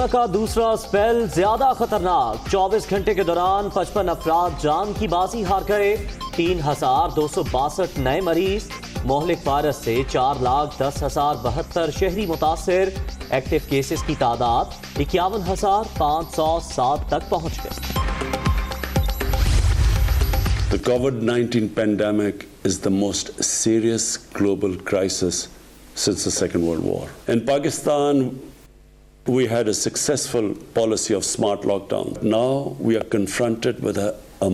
Corona का दूसरा spell ज्यादा खतरनाक। 24 घंटे के दौरान 55 अफराद जान की बाजी हार गए। 3,262 नए मरीज। मोहलिक वायरस से 4,10,072 शहरी मुतासिर। एक्टिव केसेस की तादाद 51,507 तक पहुंच गई। The COVID-19 pandemic is the most serious global crisis since the Second World War. In Pakistan, we had a successful policy of smart lockdown. Now we are confronted with a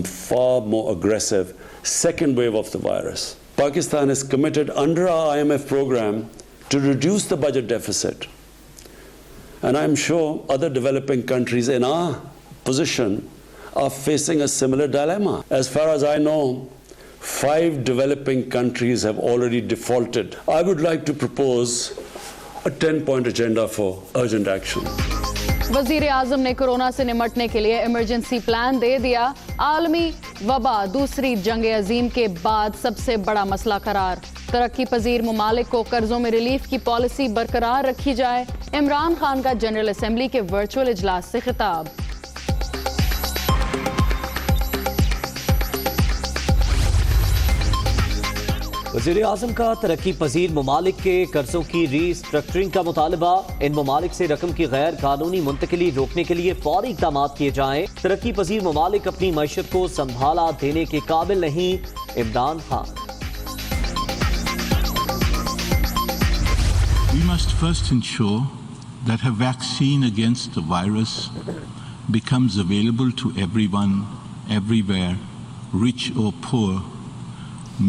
far more aggressive second wave of the virus. Pakistan is committed under our IMF program to reduce the budget deficit. And I'm sure other developing countries in our position are facing a similar dilemma. As far as I know, 5 developing countries have already defaulted. I would like to propose a 10-point agenda for urgent action. वजीर आजम ने corona से निमटने के लिए emergency plan दे दिया। आलमी वबा दूसरी जंग अजीम के बाद सबसे बड़ा मसला करार। तरक्की पजीर ममालिक को कर्जों में रिलीफ की पॉलिसी बरकरार रखी जाए। इमरान खान का जनरल असेंबली के वर्चुअल इजलास से खिताब। वज़ीर आज़म का तरक्की पजीर ममालिक के कर्जों की रीस्ट्रक्चरिंग का मुतालबा। इन ममालिक से रकम की गैर कानूनी मुंतकिली रोकने के लिए फौरी इक़दाम किए जाएं। तरक्की पजीर ममालिक अपनी मईशत को संभाला देने के काबिल नहीं। Imran Khan. We must first ensure that a vaccine against the virus becomes available to everyone, everywhere, rich or poor,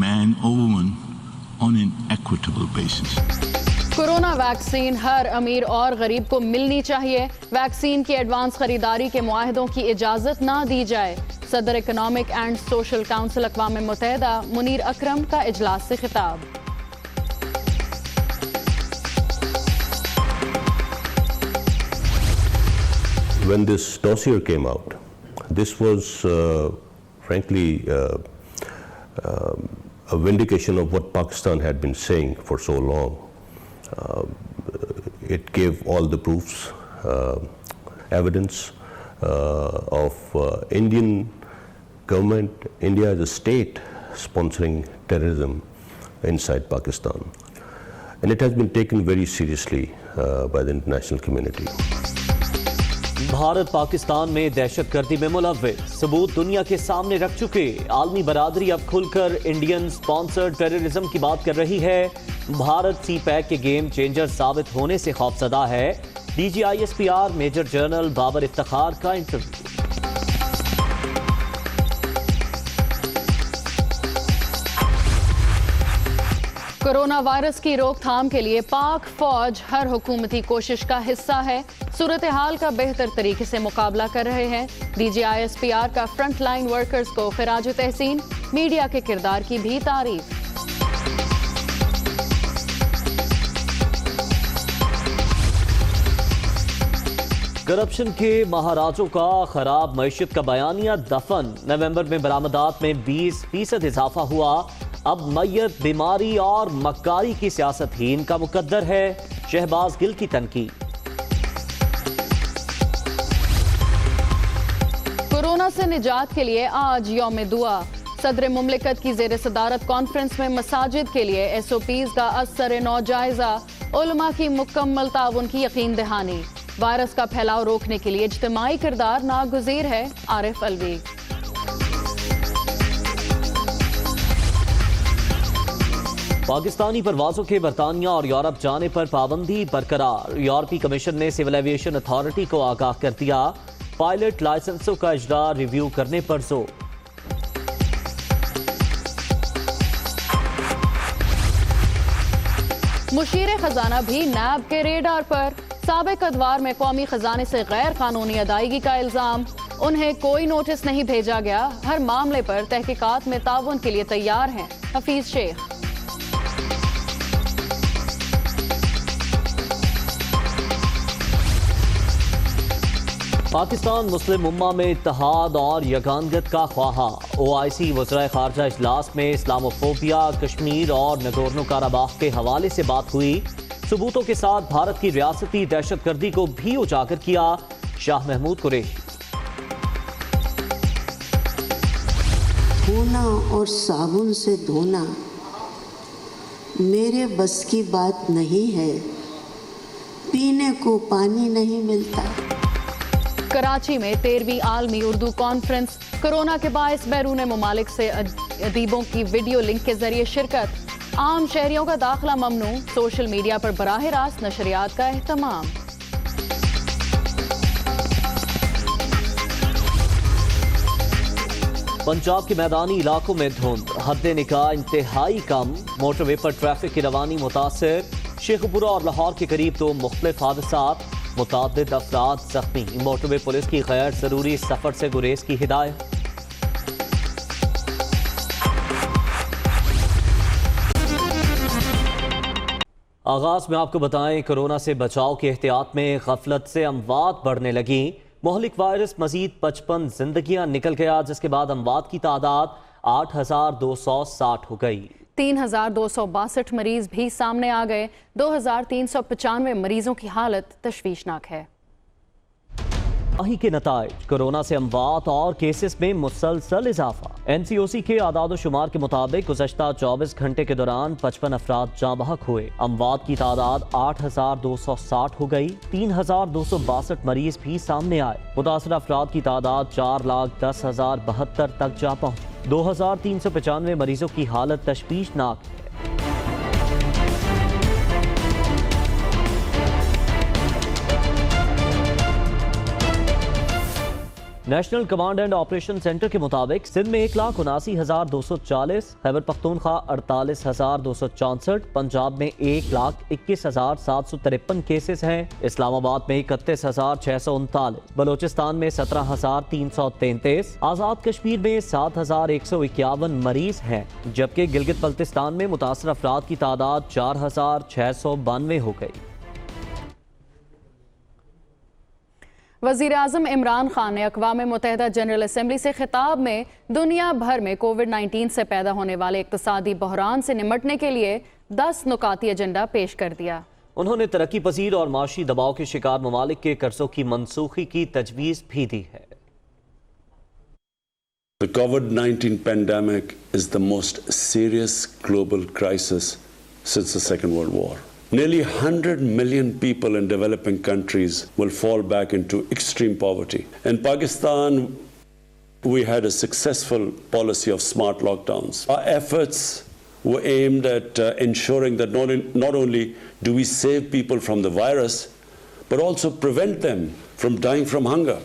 man or woman, on an equitable basis. Corona vaccine हर अमीर और गरीब को मिलनी चाहिए। वैक्सीन की एडवांस खरीदारी के मुआहदों की इजाजत ना दी जाए। सदर इकोनॉमिक एंड सोशल काउंसिल अक़वाम मुत्तहिदा मुनीर अकरम का इजलास से खिताब। When this dossier came out, this was frankly a vindication of what Pakistan had been saying for so long. It gave all the proofs, evidence of Indian government, India as a state sponsoring terrorism inside Pakistan. And it has been taken very seriously by the international community. Bharat Pakistan में दहशतगर्दी में मुलव्विस सबूत दुनिया के सामने रख चुके। आलमी बरादरी अब खुलकर इंडियन स्पॉन्सर्ड टेररिज्म की बात कर रही है। भारत सी पैक के गेम चेंजर साबित होने से खौफजदा है। DGISPR major general Babar Iftikhar का इंटरव्यू। कोरोना वायरस की रोकथाम के लिए पाक फौज हर हुकूमती कोशिश का हिस्सा है। सूरत हाल का बेहतर तरीके से मुकाबला कर रहे हैं। DGISPR का फ्रंट लाइन वर्कर्स को खिराज तहसीन। मीडिया के किरदार की भी तारीफ। करप्शन के महाराजों का खराब मईशत का बयानिया दफन। नवंबर में बरामदात में 20% इजाफा हुआ। अब मैयत बीमारी और मक्कारी की सियासत ही इनका मुकद्दर है। शहबाज गिल की तनकीद। कोरोना से निजात के लिए आज यौम दुआ। सदर मुमलिकत की जेर सदारत कॉन्फ्रेंस में मसाजिद के लिए SOPs का असर नौ जायजा। उलमा की मुकम्मल ताउन की यकीन दहानी। वायरस का फैलाव रोकने के लिए इज्तिमाई किरदार नागुज़ीर है। आरिफ अलवी। पाकिस्तानी परवाजों के बरतानिया और यूरोप जाने पर पाबंदी बरकरार। यूरोपीय कमीशन ने सिविल एविएशन अथॉरिटी को आगाह कर दिया। पायलट लाइसेंसों का इजरा रिव्यू करने पर जोर। मुशीर खजाना भी नैब के रेडार पर। साबिक अदवार में कौमी खजाने से गैर कानूनी अदायगी का इल्जाम। उन्हें कोई नोटिस नहीं भेजा गया। हर मामले पर तहकीकात में ताउन के लिए तैयार हैं। हफीज शेख। पाकिस्तान मुस्लिम उम्मा में इत्तेहाद और यगानगत का ख्वाहा। OIC वज़राए ख़ारजा इजलास में इस्लामोफोबिया, कश्मीर और नगोर्नो काराबाख के हवाले से बात हुई। सबूतों के साथ भारत की रियासती दहशतगर्दी को भी उजागर किया। शाह महमूद कुरैशी। छूना और साबुन से धोना मेरे बस की बात नहीं है, पीने को पानी नहीं मिलता। कराची में 13वीं आलमी उर्दू कॉन्फ्रेंस, कोरोना के बायस बैरून मुमालिक से अदीबों की वीडियो लिंक के जरिए शिरकत। आम शहरियों का दाखिला ममनू, सोशल मीडिया पर बराह रास्त नशरियात का एहतमाम। पंजाब के मैदानी इलाकों में धुंध, हद्दे निकाह इंतहाई कम, मोटरवे पर ट्रैफिक की रवानी मुतासिर। शेखपुरा और लाहौर के करीब 2 मुख्तलिफ हादसात, मुतादिद अफराद जख्मी। मोटरवे पुलिस की गैर जरूरी सफर से गुरेज की हिदायत। आगाज में आपको बताएं, कोरोना से बचाव की एहतियात में गफलत से अमवात बढ़ने लगी। मोहलिक वायरस मजीद 55 जिंदगियां निकल गया, जिसके बाद अमवात की तादाद 8,260 हो गई। 3,262 मरीज भी सामने आ गए। 2,395 मरीजों की हालत तशवीशनाक है। वहीं के नताइज, कोरोना से अमवात और केसेस में मुसलसल इजाफा। NCOC के आदाद शुमार के मुताबिक गुज़श्ता 24 घंटे के दौरान 55 अफराद जाँ बहक हुए। अमवात की तादाद 8,260 हो गई। 3,262 मरीज भी सामने आए। मुतासर अफराद की तादाद 4,10,072 तक जा पहुंची। 2,395 मरीजों की हालत तशवीशनाक है। National command and operation centre के मुताबिक सिंध में 1,79,240, खैबर पख्तूनख्वा 48,264, पंजाब में 1,21,753 केसेस हैं, इस्लामाबाद में 31,639, बलोचिस्तान में 17,333, आज़ाद कश्मीर में 7,151 मरीज हैं, जबकि गिलगित बल्तिस्तान में मुतासर अफराद की तादाद 4,692 हो गई। वज़ीर आज़म इमरान खान ने अक़वाम मुत्तहिदा जनरल असम्बली से खिताब में दुनिया भर में कोविड-19 से पैदा होने वाले इक़्तिसादी बहरान से निमटने के लिए 10 नुकाती एजेंडा पेश कर दिया। उन्होंने तरक्की पजीर और माशी दबाव के शिकार ममालिक के कर्जों की मनसूखी की तजवीज़ भी दी है। The COVID-19 pandemic is the most serious global crisis since the Second World War. Nearly 100 million people in developing countries will fall back into extreme poverty. In Pakistan, we had a successful policy of smart lockdowns. Our efforts were aimed at ensuring that not only do we save people from the virus, but also prevent them from dying from hunger.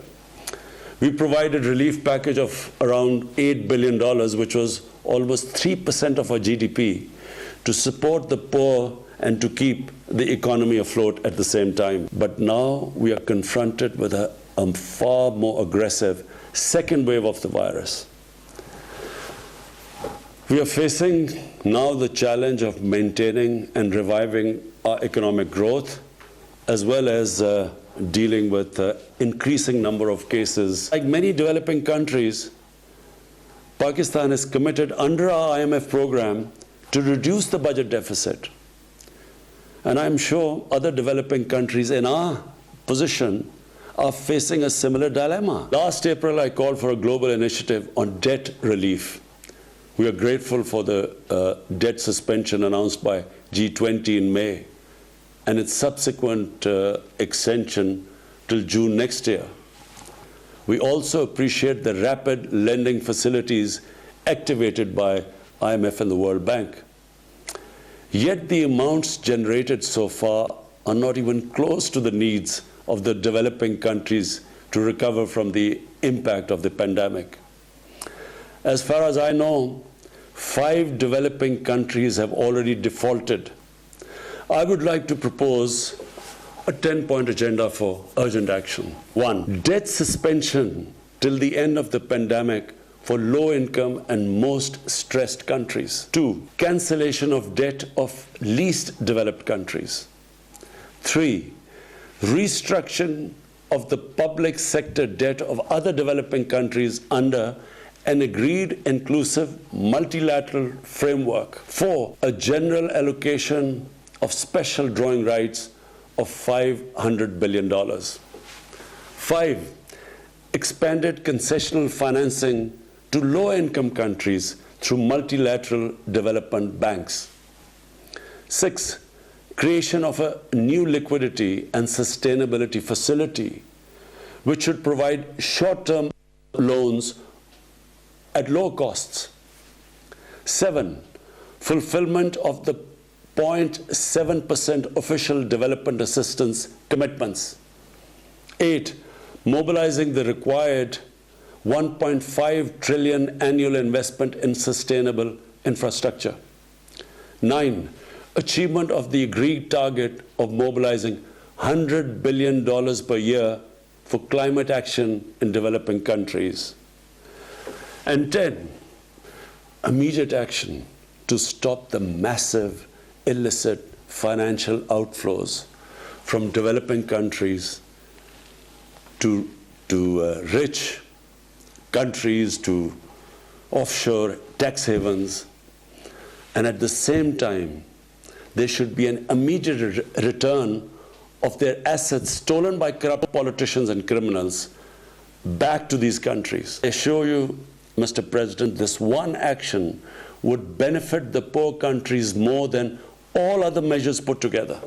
We provided a relief package of around $8 billion, which was almost 3% of our GDP, to support the poor and to keep the economy afloat at the same time. But now we are confronted with a far more aggressive second wave of the virus. We are facing now the challenge of maintaining and reviving our economic growth, as well as dealing with increasing number of cases. Like many developing countries, Pakistan is committed under our IMF program to reduce the budget deficit. And I'm sure other developing countries in our position are facing a similar dilemma. Last April, I called for a global initiative on debt relief. We are grateful for the debt suspension announced by G20 in May and its subsequent extension till June next year. We also appreciate the rapid lending facilities activated by IMF and the World Bank. Yet the amounts generated so far are not even close to the needs of the developing countries to recover from the impact of the pandemic. As far as I know, 5 developing countries have already defaulted. I would like to propose a 10-point agenda for urgent action. 1. Debt suspension till the end of the pandemic for low-income and most stressed countries. 2. Cancellation of debt of least developed countries. 3. Restructuring of the public sector debt of other developing countries under an agreed inclusive multilateral framework. 4. A general allocation of special drawing rights of $500 billion. 5. Expanded concessional financing to low-income countries through multilateral development banks. 6. Creation of a new liquidity and sustainability facility, which should provide short-term loans at low costs. 7. Fulfillment of the 0.7% official development assistance commitments. 8. Mobilizing the required 1.5 trillion annual investment in sustainable infrastructure. 9. Achievement of the agreed target of mobilizing $100 billion per year for climate action in developing countries. And 10. Immediate action to stop the massive illicit financial outflows from developing countries to rich countries, to offshore tax havens, and at the same time there should be an immediate return of their assets stolen by corrupt politicians and criminals back to these countries. I assure you, Mr. President, this one action would benefit the poor countries more than all other measures put together.